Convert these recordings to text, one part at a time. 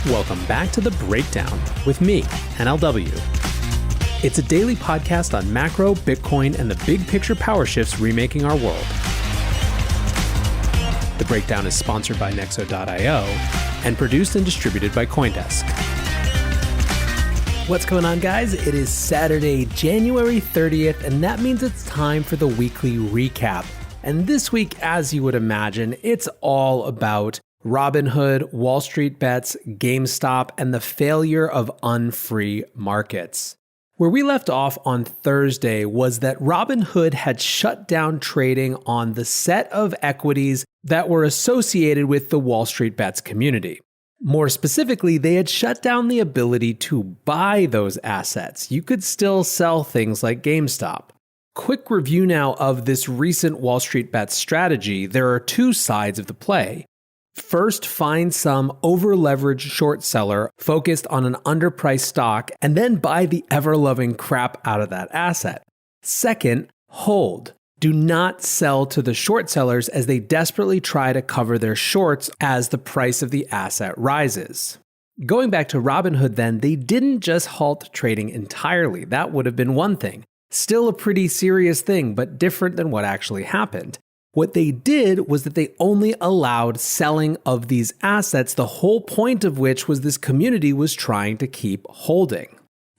Welcome back to The Breakdown with me, NLW. It's a daily podcast on macro, Bitcoin, and the big picture power shifts remaking our world. The Breakdown is sponsored by Nexo.io and produced and distributed by CoinDesk. What's going on, guys? It is Saturday, January 30th, and that means it's time for the weekly recap. And this week, as you would imagine, it's all about Robinhood, Wall Street bets, GameStop, and the failure of unfree markets. Where we left off on Thursday was that Robinhood had shut down trading on the set of equities that were associated with the Wall Street bets community. More specifically, they had shut down the ability to buy those assets. You could still sell things like GameStop. Quick review now of this recent Wall Street bets strategy. There are two sides of the play. First, find some over-leveraged short seller focused on an underpriced stock and then buy the ever-loving crap out of that asset. Second, hold. Do not sell to the short sellers as they desperately try to cover their shorts as the price of the asset rises. Going back to Robinhood then, they didn't just halt trading entirely. That would have been one thing. Still a pretty serious thing, but different than what actually happened. What they did was that they only allowed selling of these assets, the whole point of which was this community was trying to keep holding.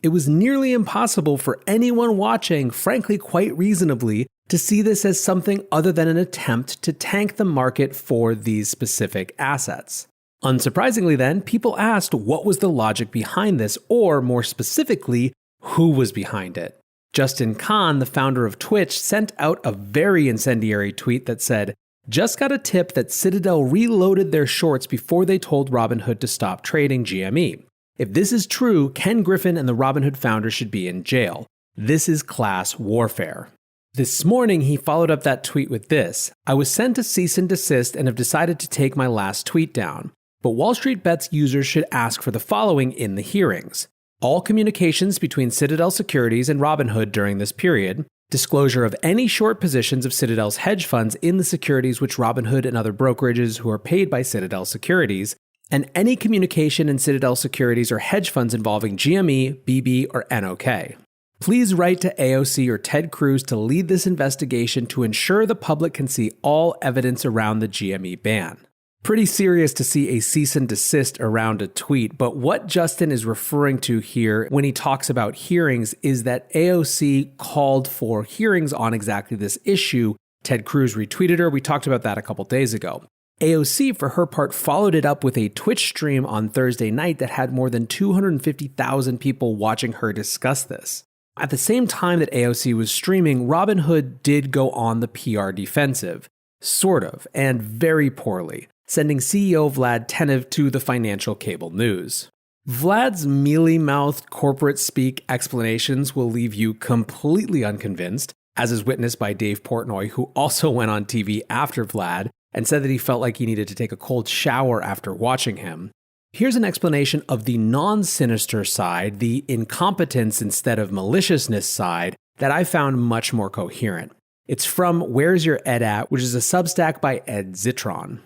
It was nearly impossible for anyone watching, frankly quite reasonably, to see this as something other than an attempt to tank the market for these specific assets. Unsurprisingly then, people asked what was the logic behind this, or more specifically, who was behind it. Justin Kan, the founder of Twitch, sent out a very incendiary tweet that said, "Just got a tip that Citadel reloaded their shorts before they told Robinhood to stop trading GME. If this is true, Ken Griffin and the Robinhood founder should be in jail. This is class warfare." This morning, he followed up that tweet with this: "I was sent a cease and desist and have decided to take my last tweet down. But Wall Street Bets users should ask for the following in the hearings. All communications between Citadel Securities and Robinhood during this period, disclosure of any short positions of Citadel's hedge funds in the securities which Robinhood and other brokerages who are paid by Citadel Securities, and any communication in Citadel Securities or hedge funds involving GME, BB, or NOK. Please write to AOC or Ted Cruz to lead this investigation to ensure the public can see all evidence around the GME ban." Pretty serious to see a cease and desist around a tweet, but what Justin is referring to here when he talks about hearings is that AOC called for hearings on exactly this issue. Ted Cruz retweeted her. We talked about that a couple days ago. AOC, for her part, followed it up with a Twitch stream on Thursday night that had more than 250,000 people watching her discuss this. At the same time that AOC was streaming, Robinhood did go on the PR defensive. Sort of, and very poorly, sending CEO Vlad Tenev to the financial cable news. Vlad's mealy-mouthed corporate speak explanations will leave you completely unconvinced, as is witnessed by Dave Portnoy, who also went on TV after Vlad and said that he felt like he needed to take a cold shower after watching him. Here's an explanation of the non-sinister side, the incompetence instead of maliciousness side, that I found much more coherent. It's from Where's Your Ed At, which is a Substack by Ed Zitron.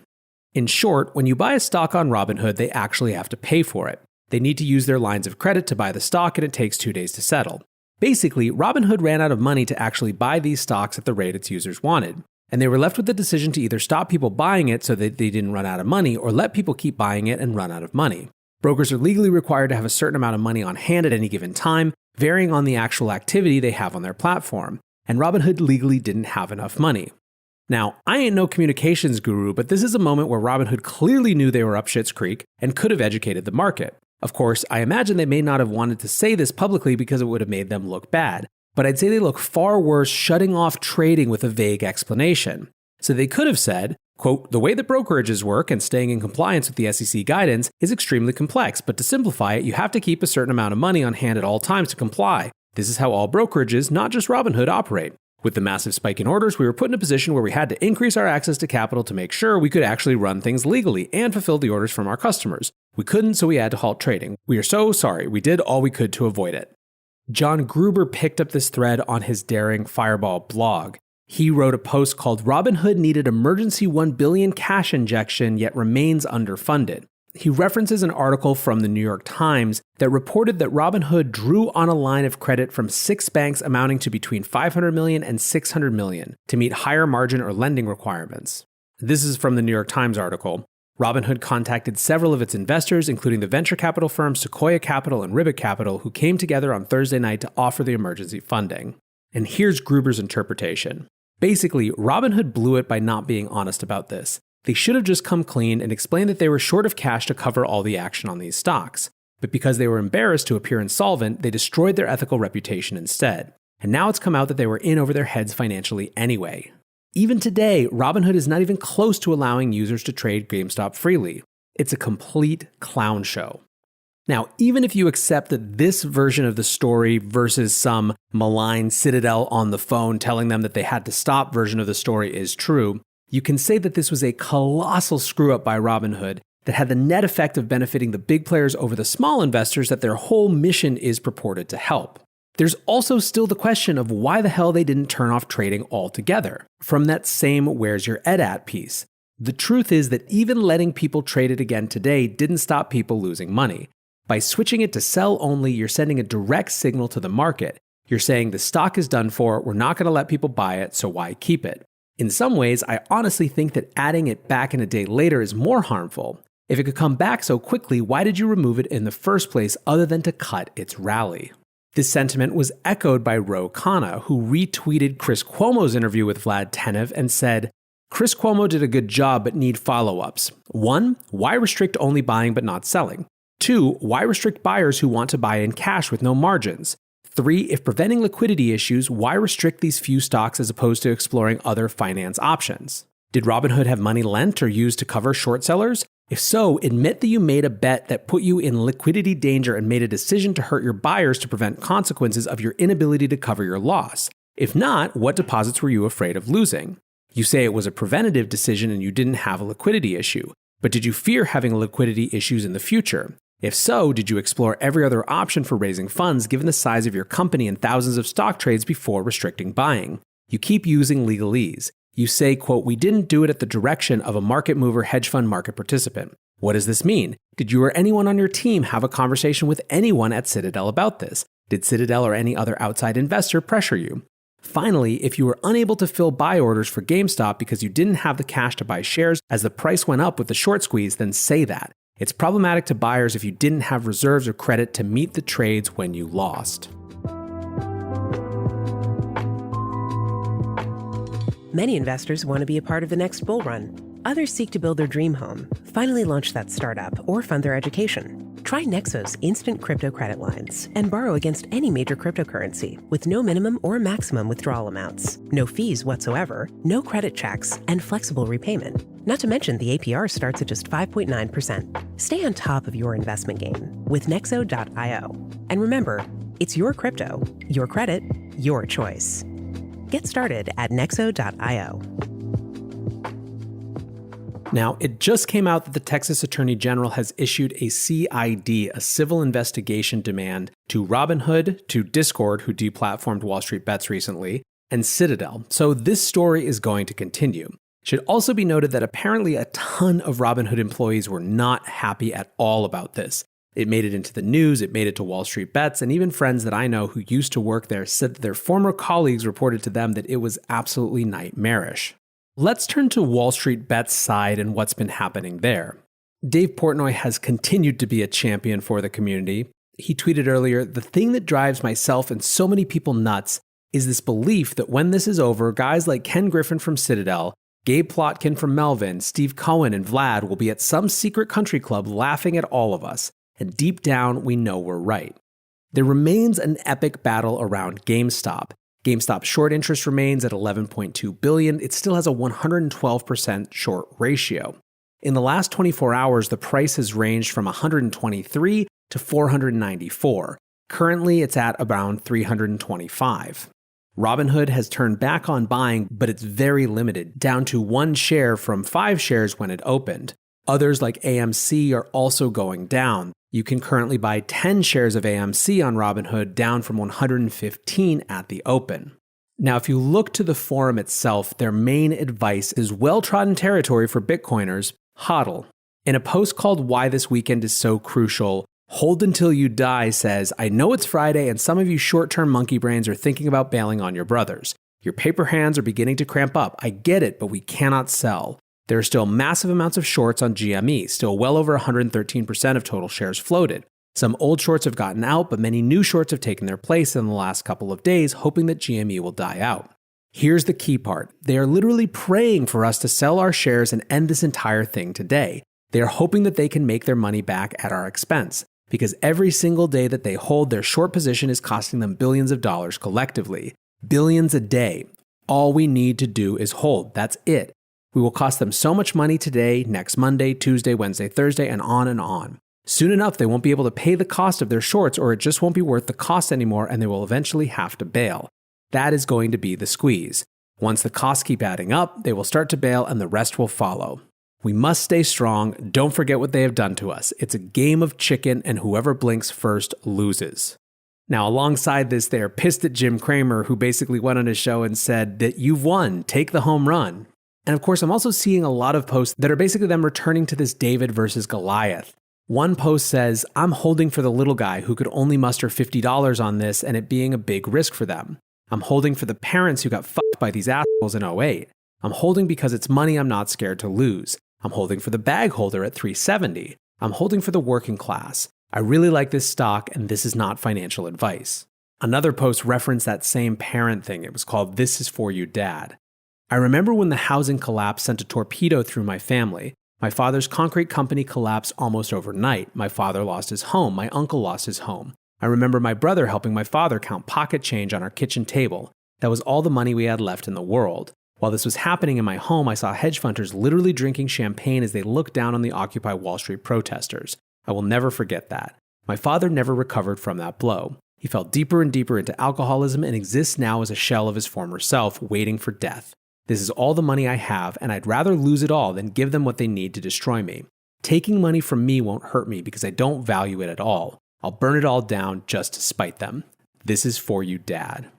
In short, when you buy a stock on Robinhood, they actually have to pay for it. They need to use their lines of credit to buy the stock, and it takes 2 days to settle. Basically, Robinhood ran out of money to actually buy these stocks at the rate its users wanted, and they were left with the decision to either stop people buying it so that they didn't run out of money, or let people keep buying it and run out of money. Brokers are legally required to have a certain amount of money on hand at any given time, varying on the actual activity they have on their platform, and Robinhood legally didn't have enough money. Now, I ain't no communications guru, but this is a moment where Robinhood clearly knew they were up shit's creek and could have educated the market. Of course, I imagine they may not have wanted to say this publicly because it would have made them look bad, but I'd say they look far worse shutting off trading with a vague explanation. So they could have said, quote, "The way that brokerages work and staying in compliance with the SEC guidance is extremely complex, but to simplify it, you have to keep a certain amount of money on hand at all times to comply. This is how all brokerages, not just Robinhood, operate. With the massive spike in orders, we were put in a position where we had to increase our access to capital to make sure we could actually run things legally and fulfill the orders from our customers. We couldn't, so we had to halt trading. We are so sorry. We did all we could to avoid it." John Gruber picked up this thread on his Daring Fireball blog. He wrote a post called "Robinhood needed emergency $1 billion cash injection yet remains underfunded." He references an article from the New York Times that reported that Robinhood drew on a line of credit from 6 banks amounting to between $500 million and $600 million to meet higher margin or lending requirements. This is from the New York Times article. Robinhood contacted several of its investors, including the venture capital firms Sequoia Capital and Ribbit Capital, who came together on Thursday night to offer the emergency funding. And here's Gruber's interpretation. Basically, Robinhood blew it by not being honest about this. They should have just come clean and explained that they were short of cash to cover all the action on these stocks. But because they were embarrassed to appear insolvent, they destroyed their ethical reputation instead. And now it's come out that they were in over their heads financially anyway. Even today, Robinhood is not even close to allowing users to trade GameStop freely. It's a complete clown show. Now, even if you accept that this version of the story versus some malign Citadel on the phone telling them that they had to stop version of the story is true, you can say that this was a colossal screw-up by Robinhood that had the net effect of benefiting the big players over the small investors that their whole mission is purported to help. There's also still the question of why the hell they didn't turn off trading altogether, from that same Where's Your Ed at piece. The truth is that even letting people trade it again today didn't stop people losing money. By switching it to sell only, you're sending a direct signal to the market. You're saying the stock is done for, we're not going to let people buy it, so why keep it? In some ways, I honestly think that adding it back in a day later is more harmful. If it could come back so quickly, why did you remove it in the first place other than to cut its rally? This sentiment was echoed by Ro Khanna, who retweeted Chris Cuomo's interview with Vlad Tenev and said, Chris Cuomo did a good job but need follow-ups. 1. Why restrict only buying but not selling? 2. Why restrict buyers who want to buy in cash with no margins? 3. If preventing liquidity issues, why restrict these few stocks as opposed to exploring other finance options? Did Robinhood have money lent or used to cover short sellers? If so, admit that you made a bet that put you in liquidity danger and made a decision to hurt your buyers to prevent consequences of your inability to cover your loss. If not, what deposits were you afraid of losing? You say it was a preventative decision and you didn't have a liquidity issue. But did you fear having liquidity issues in the future? If so, did you explore every other option for raising funds given the size of your company and thousands of stock trades before restricting buying? You keep using legalese. You say, quote, we didn't do it at the direction of a market mover hedge fund market participant. What does this mean? Did you or anyone on your team have a conversation with anyone at Citadel about this? Did Citadel or any other outside investor pressure you? Finally, if you were unable to fill buy orders for GameStop because you didn't have the cash to buy shares as the price went up with the short squeeze, then say that. It's problematic to buyers if you didn't have reserves or credit to meet the trades when you lost. Many investors want to be a part of the next bull run. Others seek to build their dream home, finally launch that startup, or fund their education. Try Nexo's instant crypto credit lines and borrow against any major cryptocurrency with no minimum or maximum withdrawal amounts, no fees whatsoever, no credit checks, and flexible repayment. Not to mention the APR starts at just 5.9%. Stay on top of your investment game with Nexo.io. And remember, it's your crypto, your credit, your choice. Get started at Nexo.io. Now, it just came out that the Texas Attorney General has issued a CID, a civil investigation demand, to Robinhood, to Discord, who deplatformed Wall Street Bets recently, and Citadel. So this story is going to continue. It should also be noted that apparently a ton of Robinhood employees were not happy at all about this. It made it into the news, it made it to Wall Street Bets, and even friends that I know who used to work there said that their former colleagues reported to them that it was absolutely nightmarish. Let's turn to Wall Street Bets' side and what's been happening there. Dave Portnoy has continued to be a champion for the community. He tweeted earlier, the thing that drives myself and so many people nuts is this belief that when this is over, guys like Ken Griffin from Citadel, Gabe Plotkin from Melvin, Steve Cohen, and Vlad will be at some secret country club laughing at all of us. And deep down, we know we're right. There remains an epic battle around GameStop. GameStop's short interest remains at $11.2 billion. It still has a 112% short ratio. In the last 24 hours, the price has ranged from $123 to $494. Currently, it's at around $325. Robinhood has turned back on buying, but it's very limited, down to 1 share from 5 shares when it opened. Others like AMC are also going down. You can currently buy 10 shares of AMC on Robinhood, down from 115 at the open. Now, if you look to the forum itself, their main advice is well-trodden territory for Bitcoiners: HODL. In a post called Why This Weekend Is So Crucial, Hold Until You Die says, I know it's Friday and some of you short-term monkey brains are thinking about bailing on your brothers. Your paper hands are beginning to cramp up. I get it, but we cannot sell. There are still massive amounts of shorts on GME, still well over 113% of total shares floated. Some old shorts have gotten out, but many new shorts have taken their place in the last couple of days, hoping that GME will die out. Here's the key part. They are literally praying for us to sell our shares and end this entire thing today. They are hoping that they can make their money back at our expense, because every single day that they hold, their short position is costing them billions of dollars collectively. Billions a day. All we need to do is hold. That's it. We will cost them so much money today, next Monday, Tuesday, Wednesday, Thursday, and on and on. Soon enough, they won't be able to pay the cost of their shorts, or it just won't be worth the cost anymore, and they will eventually have to bail. That is going to be the squeeze. Once the costs keep adding up, they will start to bail and the rest will follow. We must stay strong. Don't forget what they have done to us. It's a game of chicken and whoever blinks first loses. Now, alongside this, they are pissed at Jim Cramer, who basically went on his show and said that you've won, take the home run. And of course, I'm also seeing a lot of posts that are basically them returning to this David versus Goliath. One post says, I'm holding for the little guy who could only muster $50 on this and it being a big risk for them. I'm holding for the parents who got fucked by these assholes in '08. I'm holding because it's money I'm not scared to lose. I'm holding for the bag holder at $370. I'm holding for the working class. I really like this stock and this is not financial advice. Another post referenced that same parent thing. It was called This Is For You, Dad. I remember when the housing collapse sent a torpedo through my family. My father's concrete company collapsed almost overnight. My father lost his home. My uncle lost his home. I remember my brother helping my father count pocket change on our kitchen table. That was all the money we had left in the world. While this was happening in my home, I saw hedge funders literally drinking champagne as they looked down on the Occupy Wall Street protesters. I will never forget that. My father never recovered from that blow. He fell deeper and deeper into alcoholism and exists now as a shell of his former self, waiting for death. This is all the money I have, and I'd rather lose it all than give them what they need to destroy me. Taking money from me won't hurt me because I don't value it at all. I'll burn it all down just to spite them. This is for you, Dad.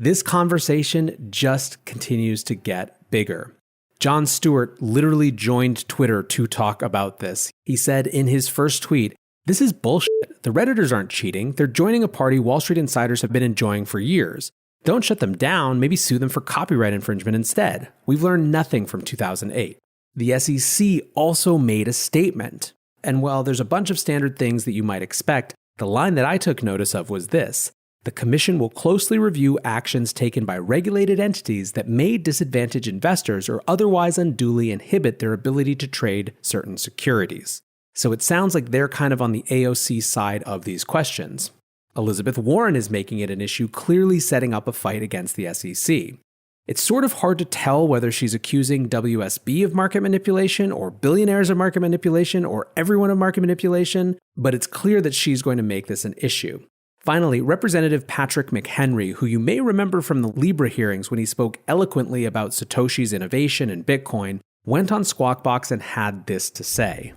This conversation just continues to get bigger. Jon Stewart literally joined Twitter to talk about this. He said in his first tweet, "This is bullshit. The Redditors aren't cheating. They're joining a party Wall Street insiders have been enjoying for years. Don't shut them down, maybe sue them for copyright infringement instead. We've learned nothing from 2008. The SEC also made a statement. And while there's a bunch of standard things that you might expect, the line that I took notice of was this: the commission will closely review actions taken by regulated entities that may disadvantage investors or otherwise unduly inhibit their ability to trade certain securities. So it sounds like they're kind of on the AOC side of these questions. Elizabeth Warren is making it an issue, clearly setting up a fight against the SEC. It's sort of hard to tell whether she's accusing WSB of market manipulation or billionaires of market manipulation or everyone of market manipulation, but it's clear that she's going to make this an issue. Finally, Representative Patrick McHenry, who you may remember from the Libra hearings when he spoke eloquently about Satoshi's innovation and Bitcoin, went on Squawk Box and had this to say.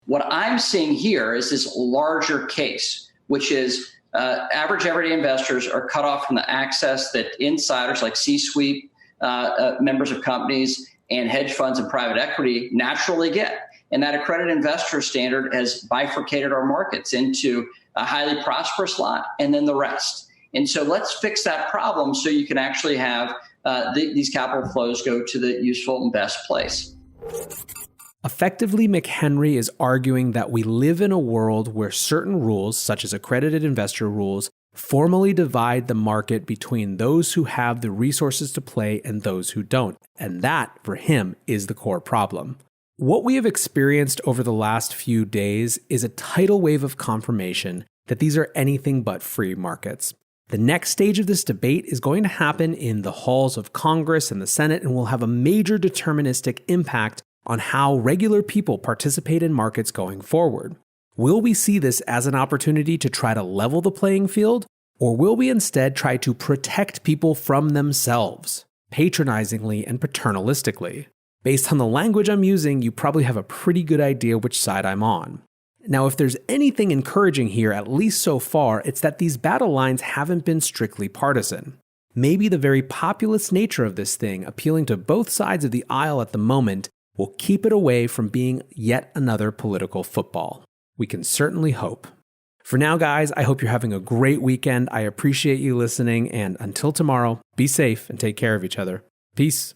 What I'm seeing here is this larger case, which is average everyday investors are cut off from the access that insiders like C-suite members of companies and hedge funds and private equity naturally get. And that accredited investor standard has bifurcated our markets into a highly prosperous lot and then the rest. And so let's fix that problem so you can actually have these capital flows go to the useful and best place. Effectively, McHenry is arguing that we live in a world where certain rules, such as accredited investor rules, formally divide the market between those who have the resources to play and those who don't. And that, for him, is the core problem. What we have experienced over the last few days is a tidal wave of confirmation that these are anything but free markets. The next stage of this debate is going to happen in the halls of Congress and the Senate and will have a major deterministic impact on how regular people participate in markets going forward. Will we see this as an opportunity to try to level the playing field, or will we instead try to protect people from themselves, patronizingly and paternalistically? Based on the language I'm using, you probably have a pretty good idea which side I'm on. Now, if there's anything encouraging here, at least so far, it's that these battle lines haven't been strictly partisan. Maybe the very populist nature of this thing, appealing to both sides of the aisle at the moment, will keep it away from being yet another political football. We can certainly hope. For now, guys, I hope you're having a great weekend. I appreciate you listening, and until tomorrow, be safe and take care of each other. Peace.